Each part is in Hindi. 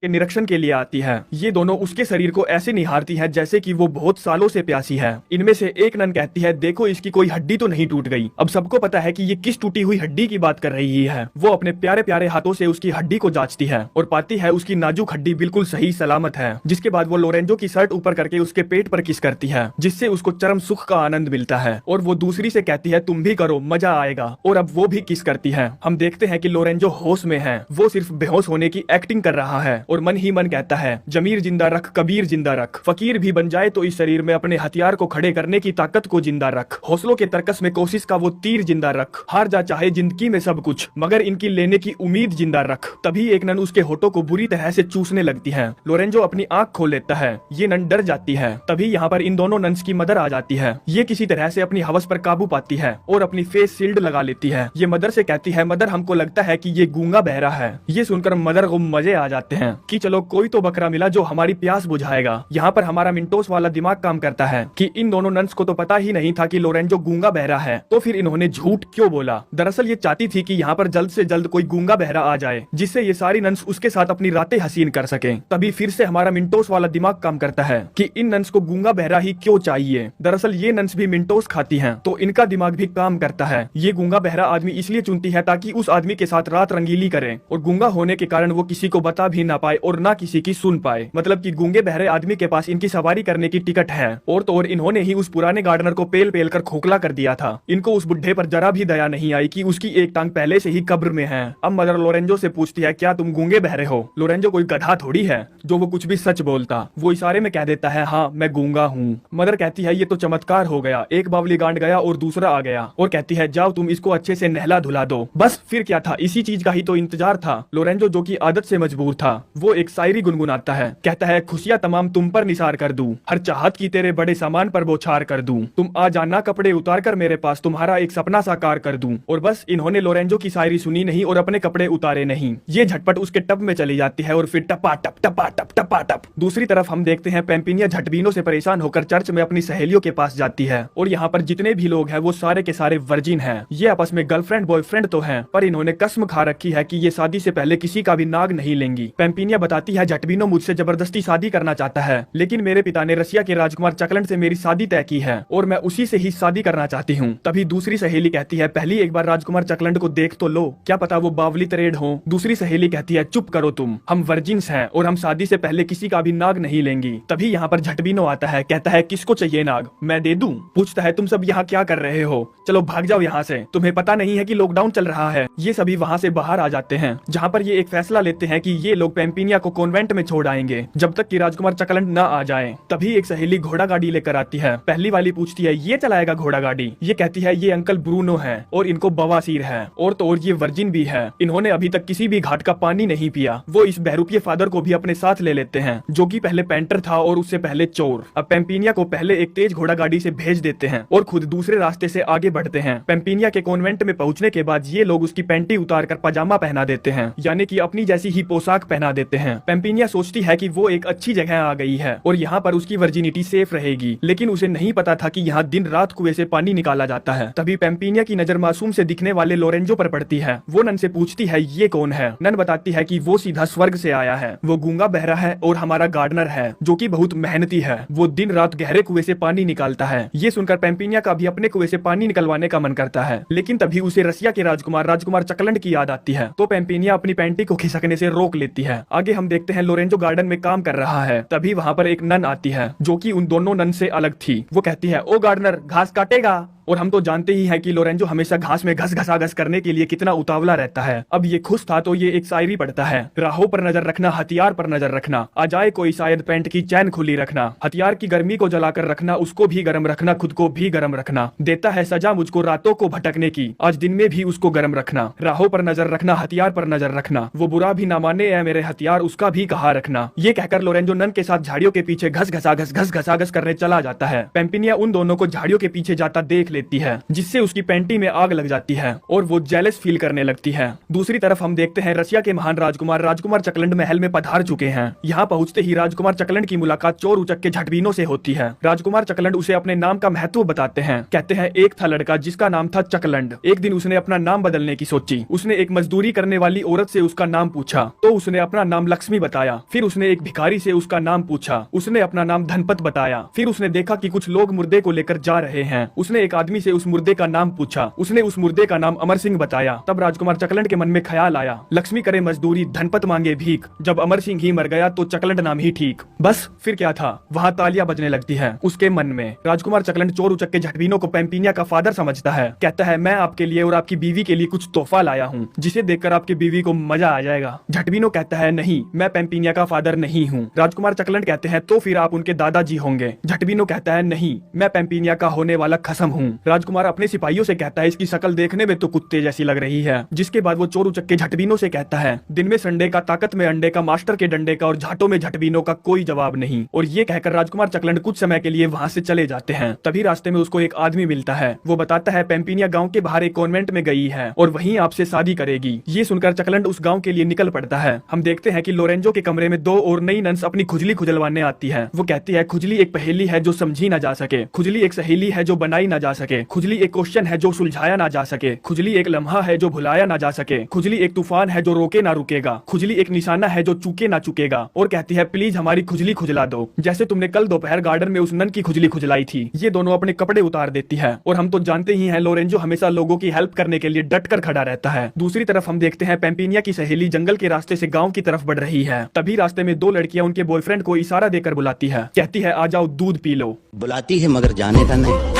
के निरीक्षण के लिए आती है। ये दोनों उसके शरीर को ऐसे निहारती हैं जैसे कि वो बहुत सालों से प्यासी है। इनमें से एक नन कहती है, देखो इसकी कोई हड्डी तो नहीं टूट गई। अब सबको पता है कि ये किस टूटी हुई हड्डी की बात कर रही है। वो अपने प्यारे प्यारे हाथों से उसकी हड्डी को जांचती है और पाती है उसकी नाजुक हड्डी बिल्कुल सही सलामत है। जिसके बाद वो लोरेंजो की शर्ट ऊपर करके उसके पेट पर किस करती है, जिससे उसको चरम सुख का आनंद मिलता है। और वो दूसरी से कहती है, तुम भी करो, मजा आएगा। और अब वो भी किस करती है। हम देखते हैं कि लोरेंजो होश में है। वो सिर्फ बेहोश होने की एक्टिंग कर रहा है और मन ही मन कहता है, जमीर जिंदा रख, कबीर जिंदा रख, फकीर भी बन जाए तो इस शरीर में अपने हथियार को खड़े करने की ताकत को जिंदा रख, हौसलों के तरकस में कोशिश का वो तीर जिंदा रख, हार जा चाहे जिंदगी में सब कुछ मगर इनकी लेने की उम्मीद जिंदा रख। तभी एक नन उसके होठों को बुरी तरह से चूसने लगती है। लोरेंजो अपनी आंख खोल लेता है। ये नन डर जाती है। तभी यहाँ पर इन दोनों नन्स की मदर आ जाती है। ये किसी तरह से अपनी हवस पर काबू पाती है और अपनी फेस शील्ड लगा लेती है। ये मदर से कहती है, मदर हमको लगता है कि ये गूंगा बहरा है। ये सुनकर मदर को मजे आ जाते हैं कि चलो कोई तो बकरा मिला जो हमारी प्यास बुझाएगा। यहाँ पर हमारा मिंटोस वाला दिमाग काम करता है कि इन दोनों नन्स को तो पता ही नहीं था कि लोरेंजो गूंगा बहरा है, तो फिर इन्होंने झूठ क्यों बोला। दरअसल ये चाहती थी कि यहाँ पर जल्द से जल्द कोई गूंगा बहरा आ जाए जिससे ये सारी नन्स उसके साथ अपनी रातें हसीन कर सके। तभी फिर से हमारा मिंटोस वाला दिमाग काम करता है कि इन नन्स को गूंगा बहरा ही क्यों चाहिए। दरअसल ये नन्स भी मिंटोस खाती हैं, तो इनका दिमाग भी काम करता है। ये गूंगा बहरा आदमी इसलिए चुनती है ताकि उस आदमी के साथ रात रंगीली करे और गूंगा होने के कारण वो किसी को बता भी ना पाए और ना किसी की सुन पाए। मतलब कि गूंगे बहरे आदमी के पास इनकी सवारी करने की टिकट है। और तो और इन्होंने ही उस पुराने गार्डनर को पेल पेल कर खोखला कर दिया था। इनको उस बुढ़े पर जरा भी दया नहीं आई कि उसकी एक टांग पहले से ही कब्र में है। अब मदर लोरेंजो से पूछती है, क्या तुम गूंगे बहरे हो। लोरेंजो कोई गधा थोड़ी है जो वो कुछ भी सच बोलता। वो इशारे में कह देता है, हाँ मैं गूंगा हूँ। मदर कहती है, ये तो चमत्कार हो गया, एक बावली गांड गया और दूसरा आ गया। और कहती है, जाओ तुम इसको अच्छे से नहला धुला दो। बस फिर क्या था, इसी चीज का ही तो इंतजार था। लोरेंजो जो की आदत से मजबूर था, वो एक शायरी गुनगुनाता है। कहता है, खुशियां तमाम तुम पर निसार कर दूं, हर चाहत की तेरे बड़े सामान पर बौछार कर दूं, तुम आ जाना कपड़े उतार कर मेरे पास, तुम्हारा एक सपना साकार कर दूं। और बस इन्होंने लोरेंजो की शायरी सुनी नहीं और अपने कपड़े उतारे नहीं। ये झटपट उसके टब में चली जाती है और फिर टपा टप टपा टप टपा टप। दूसरी तरफ हम देखते हैं पेम्पिनिया झटबीनों से परेशान होकर चर्च में अपनी सहेलियों के पास जाती है। और यहाँ पर जितने भी लोग हैं वो सारे के सारे वर्जिन हैं। ये आपस में गर्लफ्रेंड बॉयफ्रेंड तो हैं, पर इन्होंने कसम खा रखी है कि ये शादी से पहले किसी का भी नाग नहीं लेंगी। पेम्पिनिया बताती है, झटबीनो मुझसे जबरदस्ती शादी करना चाहता है, लेकिन मेरे पिता ने रसिया के राजकुमार चकलंड से मेरी शादी तय की है और मैं उसी से ही शादी करना चाहती हूँ। तभी दूसरी सहेली कहती है, पहली एक बार राजकुमार चकलंड को देख तो लो, क्या पता वो बावली तरेड हो। दूसरी सहेली कहती है, चुप करो तुम, हम वर्जिन्स हैं और हम शादी से पहले किसी का भी नाग नहीं लेंगी। तभी यहाँ पर झटबीनो आता है। कहता है, किसको चाहिए नाग, मैं दे दूं। पूछता है, तुम सब यहाँ क्या कर रहे हो, चलो भाग जाओ यहाँ से, तुम्हें पता नहीं है कि लॉकडाउन चल रहा है। ये सभी वहाँ से बाहर आ जाते हैं, जहाँ पर ये एक फैसला लेते हैं कि ये लोग पेम्पिनिया को कॉन्वेंट में छोड़ आएंगे जब तक कि राजकुमार चकलंड न आ जाए। तभी एक सहेली घोड़ा गाड़ी लेकर आती है। पहली वाली पूछती है, ये चलाएगा घोड़ा गाड़ी। ये कहती है, ये अंकल ब्रूनो है और इनको बवासीर है और तो और ये वर्जिन भी है, इन्होंने अभी तक किसी भी घाट का पानी नहीं पिया। वो इस बहरूपिये फादर को भी अपने साथ ले लेते हैं, जो कि पहले पेंटर था और उससे पहले चोर। अब पेम्पिनिया को पहले एक तेज घोड़ा गाड़ी से भेज देते हैं और खुद दूसरे रास्ते से आगे बढ़ते हैं। पेम्पिनिया के कॉन्वेंट में पहुंचने के बाद ये लोग उसकी पैंटी उतार कर पजामा पहना देते हैं, यानी कि अपनी जैसी ही पोशाक पहना देते हैं। पेम्पिनिया सोचती है कि वो एक अच्छी जगह आ गई है और यहाँ पर उसकी वर्जिनिटी सेफ रहेगी, लेकिन उसे नहीं पता था कि यहाँ दिन रात कुएं से पानी निकाला जाता है। तभी पेम्पिनिया की नजर मासूम से दिखने वाले लोरेंजो पर पड़ती है। वो नन से पूछती है, ये कौन है। नन बताती है कि वो सीधा स्वर्ग से आया है, वो गूंगा बहरा है और हमारा गार्डनर है, जो कि बहुत मेहनती है। वो दिन रात गहरे कुएं से पानी निकालता है। ये सुनकर पेम्पिनिया का भी अपने कुएं से पानी निकलवाने का मन करता है, लेकिन तभी उसे रसिया के राजकुमार चकलंड की याद आती है, तो पेम्पिनिया अपनी पैंटी को खिसकने से रोक लेती है। आगे हम देखते हैं लोरेंजो गार्डन में काम कर रहा है। तभी वहाँ पर एक नन आती है जो कि उन दोनों नन से अलग थी। वो कहती है, ओ गार्डनर, घास काटेगा। और हम तो जानते ही हैं कि लोरेंजो हमेशा घास में घस घसाघस करने के लिए कितना उतावला रहता है। अब ये खुश था तो ये एक शायरी पढ़ता है, राहों पर नजर रखना, हथियार पर नजर रखना, आ जाए कोई शायद पैंट की चैन खुली रखना, हथियार की गर्मी को जलाकर रखना, उसको भी गर्म रखना, खुद को भी गर्म रखना, देता है सजा मुझको रातों को भटकने की, आज दिन में भी उसको गर्म रखना, राहों पर नजर रखना, हथियार पर नजर रखना, वो बुरा भी ना माने है मेरे हथियार, उसका भी कहा रखना। ये कहकर लोरेंजो नन के साथ झाड़ियों के पीछे घस घसाघस करने चला जाता है। पेम्पिनिया उन दोनों को झाड़ियों के पीछे जाता देख लेती है, जिससे उसकी पैंटी में आग लग जाती है और वो जेलस फील करने लगती है। दूसरी तरफ हम देखते हैं रसिया के महान राजकुमार चकलंड महल में पधार चुके हैं। यहाँ पहुँचते ही राजकुमार चकलंड की मुलाकात चोर उचक के झटबीनों से होती है। राजकुमार चकलंड उसे अपने नाम का महत्व बताते हैं। कहते हैं एक था लड़का जिसका नाम था चकलंड। एक दिन उसने अपना नाम बदलने की सोची। उसने एक मजदूरी करने वाली औरत से उसका नाम पूछा तो उसने अपना नाम लक्ष्मी बताया। फिर उसने एक भिखारी से उसका नाम पूछा, उसने अपना नाम धनपत बताया। फिर उसने देखा कि कुछ लोग मुर्दे को लेकर जा रहे हैं। उसने एक आदमी से उस मुर्दे का नाम पूछा, उसने उस मुर्दे का नाम अमर सिंह बताया। तब राजकुमार चकलंड के मन में ख्याल आया, लक्ष्मी करे मजदूरी, धनपत मांगे भीख, जब अमर सिंह ही मर गया तो चकलंड नाम ही ठीक। बस फिर क्या था, वहाँ तालियां बजने लगती है उसके मन में। राजकुमार चकलंड चोर उचक के झटबीनों को पैम्पिनिया का फादर समझता है। कहता है मैं आपके लिए और आपकी बीवी के लिए कुछ तोहफा लाया हूँ, जिसे देखकर आपकी बीवी को मजा आ जाएगा। झटबीनो कहता है नहीं, मैं पैम्पिनिया का फादर नहीं हूँ। राजकुमार चकलंड कहते हैं तो फिर आप उनके दादाजी होंगे। झटबीनो कहता है नहीं, मैं पैम्पिनिया का होने वाला खसम हूँ। राजकुमार अपने सिपाहियों से कहता है इसकी शक्ल देखने में तो कुत्ते जैसी लग रही है। जिसके बाद वो चोर उचक के झटबीनो से कहता है दिन में संडे का, ताकत में अंडे का, मास्टर के डंडे का और झाटों में झटबीनो का कोई जवाब नहीं। और ये कहकर राजकुमार चकलंड कुछ समय के लिए वहाँ से चले जाते हैं। तभी रास्ते में उसको एक आदमी मिलता है। वो बताता है पैम्पिनिया गाँव के बाहर एक कॉन्वेंट में गई है और वहीं आपसे शादी करेगी। ये सुनकर चकलंड उस गाँव के लिए निकल पड़ता है। हम देखते हैं कि लोरेंजो के कमरे में दो और नई नन्स अपनी खुजली खुजलवाने आती है। वो कहती है खुजली एक पहेली है जो समझी ना जा सके, खुजली एक सहेली है जो बनाई ना जा सके, खुजली एक क्वेश्चन है जो सुलझाया ना जा सके, खुजली एक लम्हा है जो भुलाया ना जा सके, खुजली एक तूफान है जो रोके ना रुकेगा, खुजली एक निशाना है जो चूके ना चुकेगा। और कहती है प्लीज हमारी खुजली खुजला दो, जैसे तुमने कल दोपहर गार्डन में उस नन की खुजली खुजलाई थी। ये दोनों अपने कपड़े उतार देती है और हम तो जानते ही हैं लोरेंजो हमेशा लोगों की हेल्प करने के लिए डट कर खड़ा रहता है। दूसरी तरफ हम देखते हैं पैम्पिनिया की सहेली जंगल के रास्ते से गाँव की तरफ बढ़ रही है। तभी रास्ते में दो लड़कियां उनके बॉयफ्रेंड को इशारा देकर बुलाती है। कहती है आ जाओ दूध पी लो। बुलाती है मगर जाने का नहीं।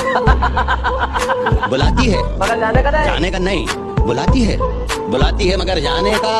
बुलाती है मगर जाने का नहीं। बुलाती है मगर जाने का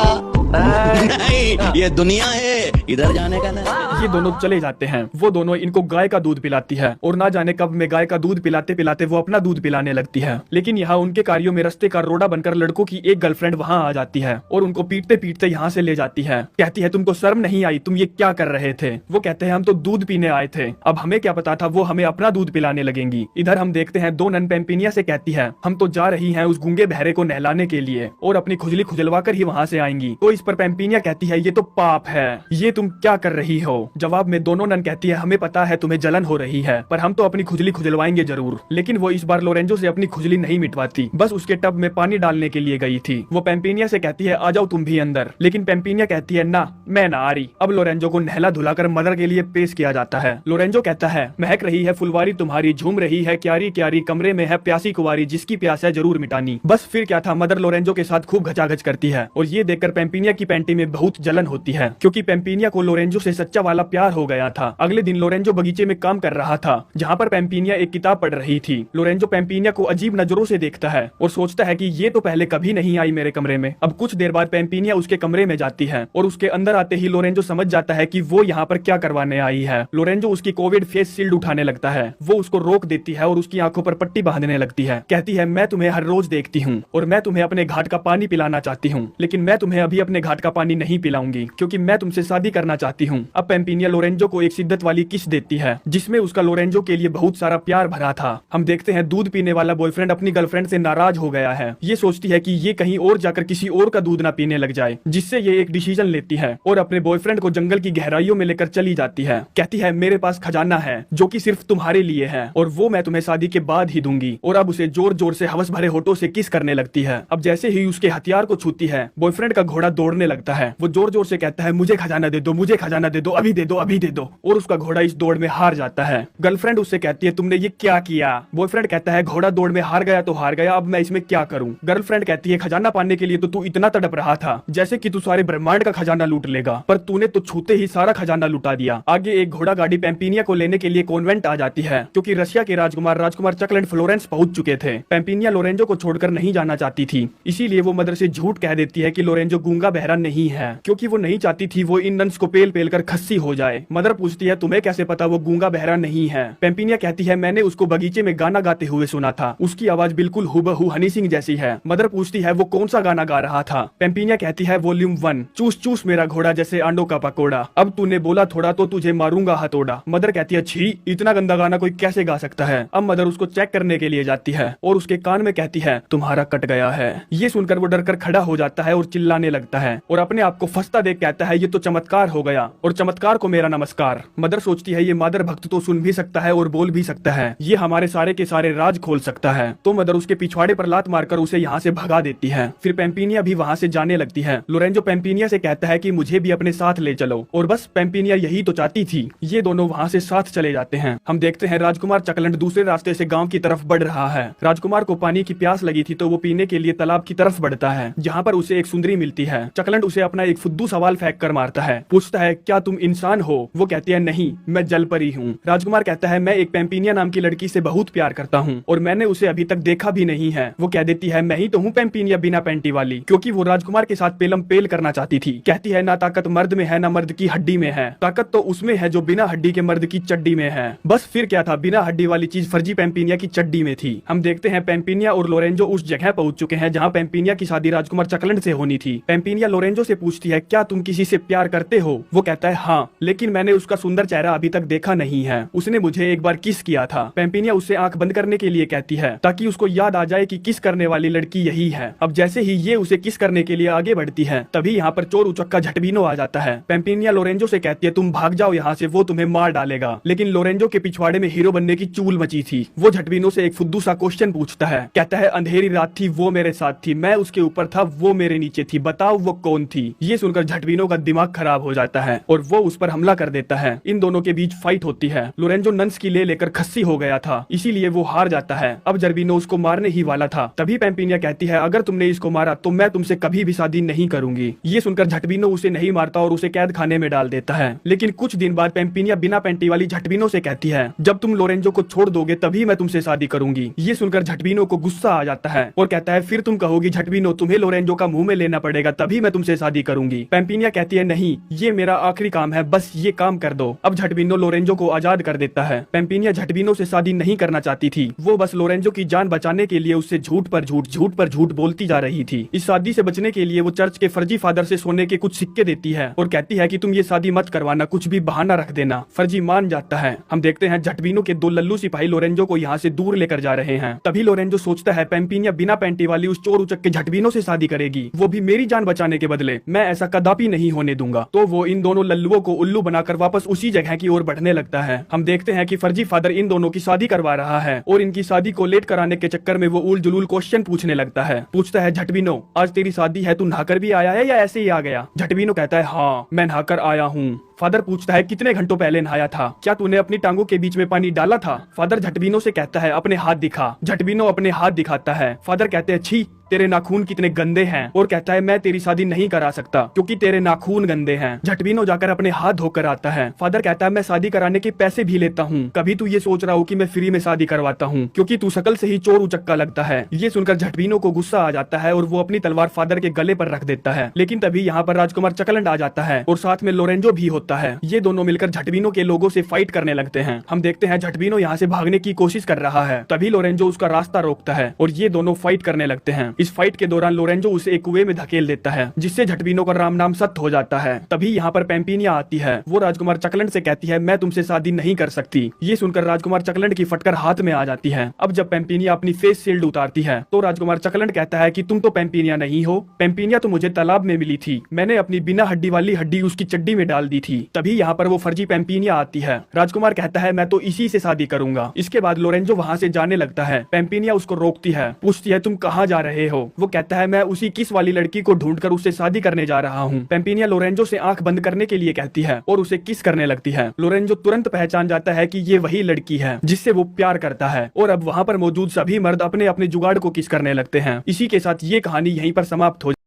नहीं। ये दुनिया है, इधर जाने का नहीं। ये दोनों चले जाते हैं। वो दोनों इनको गाय का दूध पिलाती है और ना जाने कब में गाय का दूध पिलाते पिलाते वो अपना दूध पिलाने लगती है। लेकिन यहाँ उनके कार्यों में रस्ते का रोड़ा बनकर लड़कों की एक गर्लफ्रेंड वहाँ आ जाती है और उनको पीटते पीटते यहाँ से ले जाती है। कहती है तुमको शर्म नहीं आई, तुम ये क्या कर रहे थे? वो कहते हैं हम तो दूध पीने आए थे, अब हमें क्या पता था वो हमें अपना दूध पिलाने लगेंगी। इधर हम देखते हैं दो नन पैम्पिनिया से कहती है हम तो जा रही है उस गूंगे बहरे को नहलाने के लिए और अपनी खुजली खुजलवा कर ही वहाँ से आएंगी। तो इस पर पैम्पिनिया कहती है ये तो पाप है, ये तुम क्या कर रही हो? जवाब में दोनों नन कहती है हमें पता है तुम्हें जलन हो रही है, पर हम तो अपनी खुजली खुजलवाएंगे जरूर। लेकिन वो इस बार लोरेंजो से अपनी खुजली नहीं मिटवाती, बस उसके टब में पानी डालने के लिए गई थी। वो पैम्पिनिया से कहती है आ जाओ तुम भी अंदर, लेकिन पैम्पिनिया कहती है ना, मैं ना आ रही। अब लोरेंजो को नहला धुलाकर मदर के लिए पेश किया जाता है। लोरेंजो कहता है महक रही है फुलवारी तुम्हारी, झूम रही है क्यारी क्यारी, कमरे में है प्यासी कुवारी, जिसकी प्यास है जरूर मिटानी। बस फिर क्या था, मदर लोरेंजो के साथ खूब घचाघच करती है और ये देखकर पैम्पिनिया की पैंटी में बहुत जलन होती है, क्योंकि पैम्पिनिया को लोरेंजो से सच्चा वाला प्यार हो गया था। अगले दिन लोरेंजो बगीचे में काम कर रहा था, जहाँ पर पैम्पिनिया एक किताब पढ़ रही थी। लोरेंजो पैम्पिनिया को अजीब नजरों से देखता है और सोचता है कि ये तो पहले कभी नहीं आई मेरे कमरे में। अब कुछ देर बाद पैम्पिनिया उसके कमरे में जाती है और उसके अंदर आते ही लोरेंजो समझ जाता है कि वो यहाँ पर क्या करवाने आई है। लोरेंजो उसकी कोविड फेस शील्ड उठाने लगता है। वो उसको रोक देती है और उसकी आंखों पर पट्टी बांधने लगती है। कहती है मैं तुम्हें हर रोज देखती हूँ और मैं तुम्हें अपने घाट का पानी पिलाना चाहती हूँ, लेकिन मैं तुम्हें अभी अपने घाट का पानी नहीं पिलाऊंगी क्योंकि मैं तुमसे शादी करना चाहती हूँ। अब पैम्पिनिया लोरेंजो को एक शिद्दत वाली किस देती है, जिसमें उसका लोरेंजो के लिए बहुत सारा प्यार भरा था। हम देखते हैं दूध पीने वाला बॉयफ्रेंड अपनी गर्लफ्रेंड से नाराज हो गया है। ये सोचती है कि ये कहीं और जाकर किसी और का दूध ना पीने लग जाए, जिससे ये एक डिसीजन लेती है और अपने बॉयफ्रेंड को जंगल की गहराइयों में लेकर चली जाती है। कहती है मेरे पास खजाना है जो कि सिर्फ तुम्हारे लिए है और वो मैं तुम्हें शादी के बाद ही दूंगी। और अब उसे जोर जोर से हवस भरे होठों से किस करने लगती है। अब जैसे ही उसके हथियार को छूती है, बॉयफ्रेंड का घोड़ा दौड़ने लगता है। वो जोर जोर से कहता है मुझे खजाना दे दो, मुझे खजाना दे दो, अभी दे दो, अभी दे दो। और उसका घोड़ा इस दौड़ में हार जाता है। गर्लफ्रेंड उससे कहती है तुमने ये क्या किया? बॉयफ्रेंड कहता है घोड़ा दौड़ में हार गया तो हार गया, अब मैं इसमें क्या करूं? गर्लफ्रेंड कहती है खजाना पाने के लिए तो तू इतना तड़प रहा था जैसे कि तू सारे ब्रह्मांड का खजाना लूट लेगा, पर तूने तो छूते ही सारा खजाना लुटा दिया। आगे एक घोड़ा गाड़ी पैम्पिनिया को लेने के लिए कॉन्वेंट आ जाती है, क्योंकि रशिया के राजकुमार चकलंड फ्लोरेंस पहुंच चुके थे। पैम्पिनिया लोरेंजो को छोड़कर नहीं जाना चाहती थी, इसीलिए वो मदर से झूठ कह देती है कि लोरेंजो गूंगा बहरा नहीं है, क्योंकि वो नहीं चाहती थी वो इन नन्स को पेल पेल कर खस्सी हो जाए। मदर पूछती है तुम्हें कैसे पता वो गूंगा बहरा नहीं है। पेम्पिनिया कहती है मैंने उसको बगीचे में गाना गाते हुए सुना था, उसकी आवाज बिल्कुल हुबहू हनी सिंह जैसी है। मदर पूछती है वो कौन सा गाना गा रहा था। पेम्पिनिया कहती है वॉल्यूम 1, चूस चूस मेरा घोड़ा जैसे अंडों का पकोड़ा, अब तूने बोला थोड़ा तो तुझे मारूंगा हथौड़ा। मदर कहती है छी, इतना गंदा गाना कोई कैसे गा सकता है। अब मदर उसको चेक करने के लिए जाती है और उसके कान में कहती है तुम्हारा कट गया है। ये सुनकर वो डरकर खड़ा हो जाता है और चिल्लाने लगता है और अपने आप को फंसता देख कहता है ये तो चमत्कार हो गया और चमत्कार को मेरा नमस्कार। मदर सोचती है ये मादर भक्त तो सुन भी सकता है और बोल भी सकता है, ये हमारे सारे के सारे राज खोल सकता है। तो मदर उसके पिछवाड़े पर लात मारकर उसे यहाँ से भगा देती है। फिर पेम्पिनिया भी वहाँ से जाने लगती है। लोरेंजो पेम्पिनिया से कहता है कि मुझे भी अपने साथ ले चलो और बस पेम्पिनिया यही तो चाहती थी। ये दोनों वहाँ से साथ चले जाते हैं। हम देखते हैं राजकुमार चकलंड दूसरे रास्ते से गांव की तरफ बढ़ रहा है। राजकुमार को पानी की प्यास लगी थी तो वो पीने के लिए तालाब की तरफ बढ़ता है, जहाँ पर उसे एक सुंदरी मिलती है। चकलंड उसे अपना एक फुद्दू सवाल फेंक कर मारता है, पूछता है क्या तुम इंसान हो। वो कहती है नहीं, मैं जल परी हूँ। राजकुमार कहता है मैं एक पेम्पिनिया नाम की लड़की से बहुत प्यार करता हूँ और मैंने उसे अभी तक देखा भी नहीं है। वो कह देती है मैं ही तो हूँ पेम्पिनिया बिना पैंटी वाली, क्योंकि वो राजकुमार के साथ पेलम पेल करना चाहती थी। कहती है ना ताकत मर्द में है ना मर्द की हड्डी में है, ताकत तो उसमें है जो बिना हड्डी के मर्द की चड्डी में है। बस फिर क्या था, बिना हड्डी वाली चीज फर्जी पेम्पिनिया की चड्डी में थी। हम देखते हैं पेम्पिनिया और लोरेंजो उस जगह पहुंच चुके हैं जहां पेम्पिनिया की शादी राजकुमार चकलंड से होनी थी। पेम्पिनिया लोरेंजो से पूछती है क्या तुम किसी से प्यार करते हो। वो कहता है हाँ, लेकिन मैंने उसका सुंदर चेहरा अभी तक देखा नहीं है, उसने मुझे एक बार किस किया था। पेम्पिनिया उससे आंख बंद करने के लिए कहती है ताकि उसको याद आ जाए कि किस करने वाली लड़की यही है। अब जैसे ही ये उसे किस करने के लिए आगे बढ़ती है तभी यहाँ पर चोर उचक्का झटबीनो आ जाता है। पेम्पिनिया लोरेंजो से कहती है तुम भाग जाओ यहाँ से, वो तुम्हें मार डालेगा। लेकिन लोरेंजो के पिछवाड़े में हीरो बनने की चूल मची थी। वो झटबीनो से एक फुद्दू सा क्वेश्चन पूछता है, कहता है अंधेरी रात थी वो मेरे साथ थी, मैं उसके ऊपर था वो मेरे नीचे थी, बताओ वो कौन थी। ये सुनकर झटबीनो का दिमाग खराब हो जाता है और वो उस पर हमला कर देता है। इन दोनों के बीच फाइट होती है। लोरेंजो नंस की लेकर खस्सी हो गया था, इसीलिए वो हार जाता है। अब जर्बीनो उसको मारने ही वाला था, तभी पेम्पिनिया कहती है अगर तुमने इसको मारा तो मैं तुमसे कभी भी शादी नहीं करूंगी। ये सुनकर झटबीनो उसे नहीं मारता और उसे कैद खाने में डाल देता है। लेकिन कुछ दिन बाद पेम्पिनिया बिना पैंटी वाली झटबीनो से कहती है जब तुम लोरेंजो को छोड़ दोगे तभी मैं तुमसे शादी करूंगी। ये सुनकर झटबीनो को गुस्सा आ जाता है और कहता है फिर तुम कहोगी झटबीनो तुम्हें लोरेंजो का मुंह में लेना पड़ेगा तभी मैं तुमसे शादी करूंगी। पेम्पिनिया कहती है नहीं, ये मेरा आखिरी काम है, बस ये काम कर दो। अब झटबीनो लोरेंजो को आजाद कर देता है। पेम्पिनिया झटबीनो से शादी नहीं करना चाहती थी, वो बस लोरेंजो की जान बचाने के लिए उससे झूठ पर झूठ बोलती जा रही थी। इस शादी से बचने के लिए वो चर्च के फर्जी फादर से सोने के कुछ सिक्के देती है और कहती है कि तुम ये शादी मत करवाना, कुछ भी बहाना रख देना। फर्जी मान जाता है। हम देखते हैं झटबीनो के दो लल्लू सिपाही लोरेंजो को यहाँ से दूर लेकर जा रहे हैं। तभी लोरेंजो सोचता है पेम्पिनिया बिना पैंटी वाली उस चोर उचक के झटबीनो से शादी करेगी, वो भी मेरी जान बचाने के बदले, मैं ऐसा कदापि नहीं होने दूंगा। तो वो इन दोनों लल्लुओं को उल्लू बनाकर वापस उसी जगह की ओर बढ़ने लगता है। हम देखते हैं कि फर्जी फादर इन दोनों की शादी करवा रहा है और इनकी शादी को लेट कराने के चक्कर में वो उल जुलूल क्वेश्चन पूछने लगता है। पूछता है झटबीनो आज तेरी शादी है, तू नहाकर भी आया है या ऐसे ही आ गया। झटबीनो कहता है हाँ मैं नहाकर आया हूँ। फादर पूछता है कितने घंटों पहले नहाया था, क्या तूने अपनी टांगों के बीच में पानी डाला था। फादर झटबीनो से कहता है अपने हाथ दिखा। झटबीनो अपने हाथ दिखाता है। फादर कहते हैं छी तेरे नाखून कितने गंदे हैं और कहता है मैं तेरी शादी नहीं करा सकता क्योंकि तेरे नाखून गंदे हैं। झटबीनो जाकर अपने हाथ धोकर आता है। फादर कहता है मैं शादी कराने के पैसे भी लेता हूँ, कभी तू ये सोच रहा हो कि मैं फ्री में शादी करवाता हूँ क्योंकि तू शकल से ही चोर उचक्का लगता है। ये सुनकर झटबीनो को गुस्सा आ जाता है और वो अपनी तलवार फादर के गले पर रख देता है। लेकिन तभी यहाँ पर राजकुमार चकलंड आ जाता है और साथ में लोरेंजो भी होता है। ये दोनों मिलकर झटबीनो के लोगों से फाइट करने लगते हैं। हम देखते हैं झटबीनो यहाँ से भागने की कोशिश कर रहा है, तभी लोरेंजो उसका रास्ता रोकता है और ये दोनों फाइट करने लगते हैं। इस फाइट के दौरान लोरेंजो उसे एक कुएं में धकेल देता है जिससे झटबीनो का राम नाम सत्य हो जाता है। तभी यहाँ पर पेम्पिनिया आती है। वो राजकुमार चकलंड से कहती है मैं तुमसे शादी नहीं कर सकती। ये सुनकर राजकुमार चकलंड की फटकर हाथ में आ जाती है। अब जब पेम्पिनिया अपनी फेस शील्ड उतारती है तो राजकुमार चकलंड कहता है कि तुम तो पेम्पिनिया नहीं हो, पेम्पिनिया तो मुझे तालाब में मिली थी, मैंने अपनी बिना हड्डी वाली हड्डी उसकी चड्डी में डाल दी थी। तभी यहाँ पर वो फर्जी पेम्पिनिया आती है। राजकुमार कहता है मैं तो इसी से शादी करूंगा। इसके बाद लोरेंजो वहाँ से जाने लगता है। पेम्पिनिया उसको रोकती है, पूछती है तुम कहाँ जा रहे हो। वो कहता है मैं उसी किस वाली लड़की को ढूंढकर उससे शादी करने जा रहा हूँ। पेम्पिनिया लोरेंजो से आंख बंद करने के लिए कहती है और उसे किस करने लगती है। लोरेंजो तुरंत पहचान जाता है कि ये वही लड़की है जिससे वो प्यार करता है और अब वहाँ पर मौजूद सभी मर्द अपने अपने जुगाड़ को किस करने लगते हैं। इसी के साथ ये कहानी यहीं पर समाप्त हो